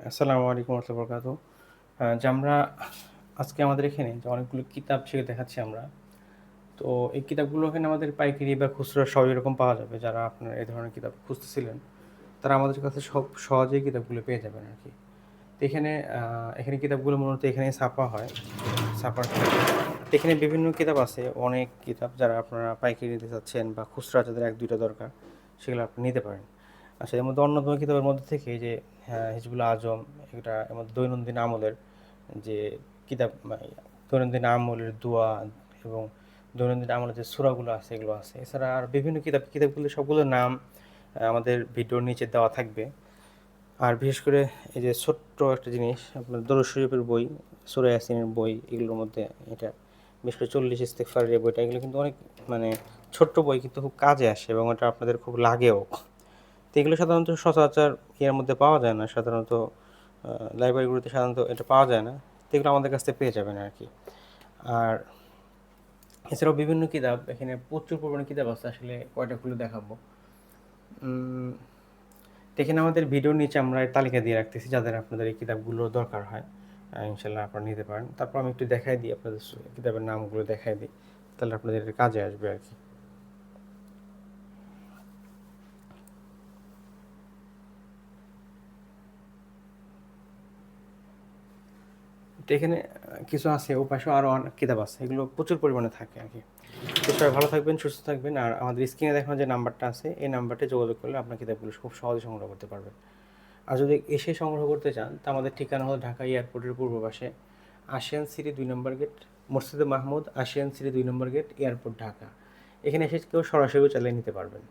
আসসালামু আলাইকুম ওয়া রাহমাতুল্লাহি ওয়া বারাকাতুহু। যে আমরা আজকে আমাদের এখানে যে অনেকগুলো কিতাব সেগুলো দেখাচ্ছি আমরা। তো এই কিতাবগুলো এখানে আমাদের পাইকারি বা খুচরা সবই রকম পাওয়া যাবে। যারা আপনার এই ধরনের কিতাব খুঁজতেছিলেন, তারা আমাদের কাছে সহজেই কিতাবগুলো পেয়ে যাবেন আরকি। তো এখানে কিতাবগুলো মূলত এখানেই ছাপা হয়। ছাপার তো এখানে বিভিন্ন কিতাব আছে, অনেক কিতাব যারা আপনারা পাইকারি নিতে চাচ্ছেন বা খুচরা যাদের ১-২ টা দরকার, সেগুলো আপনি নিতে পারেন। আচ্ছা, এর মধ্যে অন্যতম কিতাবের মধ্যে থেকে এই যে হিজবুল আজম, এটা এর মধ্যে দৈনন্দিন আমলের যে কিতাব, দৈনন্দিন আমলের দোয়া এবং দৈনন্দিন আমলের যে সূরাগুলো আছে এগুলো আছে। এছাড়া আর বিভিন্ন কিতাবগুলো সবগুলোর নাম আমাদের ভিডিওর নিচে দেওয়া থাকবে। আর বিশেষ করে এই যে ছোট্ট একটা জিনিস, আপনার দরুদ শরীফের বই, সূরা ইয়াসিনের বই, এগুলোর মধ্যে এটা বিশেষ করে ৪০ ইস্তেগফারের এই বইটা, এগুলো কিন্তু অনেক মানে ছোট্ট বই কিন্তু খুব কাজে আসে এবং এটা আপনাদের খুব লাগেও। তো এগুলো সাধারণত সচরাচর ইয়ের মধ্যে পাওয়া যায় না, সাধারণত লাইব্রেরিগুলোতে সাধারণত এটা পাওয়া যায় না। তো এগুলো আমাদের কাছ থেকে পেয়ে যাবেন আরকি। আর এছাড়াও বিভিন্ন কিতাব, এখানে প্রচুর পরিমাণে কিতাব আছে, আসলে কয়টা খুলে দেখাবো। উম তো এখানে আমাদের ভিডিওর নিচে আমরা তালিকা দিয়ে রাখতেছি যাদের আপনাদের এই কিতাবগুলো দরকার হয়। ইনশাআল্লাহ আপনারা নিতে পারেন। তারপর আমি একটু দেখাই দিই আপনাদের, কিতাবের নামগুলো দেখাই দিই। তাহলে আপনাদের এটা কাজে আসবে আরকি। তো এখানে কিছু আছে, ওপাশেও আরও অনেক কিতাব আছে। এগুলো প্রচুর পরিমাণে থাকে আরকি। তো সবাই ভালো থাকবেন, সুস্থ থাকবেন। আর আমাদের স্ক্রিনে দেখানো যে নাম্বারটা আছে, এই নাম্বারটায় যোগাযোগ করলে আপনার কিতাবগুলো খুব সহজে সংগ্রহ করতে পারবেন। আর যদি এসে সংগ্রহ করতে চান, তা আমাদের ঠিকানা হলো ঢাকা এয়ারপোর্টের পূর্ব পাশে, আশিয়ান সিটি ২ নম্বর গেট, মসজিদে মাহমুদ, আশিয়ান সিটি ২ নম্বর গেট, এয়ারপোর্ট, ঢাকা। এখানে এসে কেউ সরাসরিও চালিয়ে নিতে পারবেন।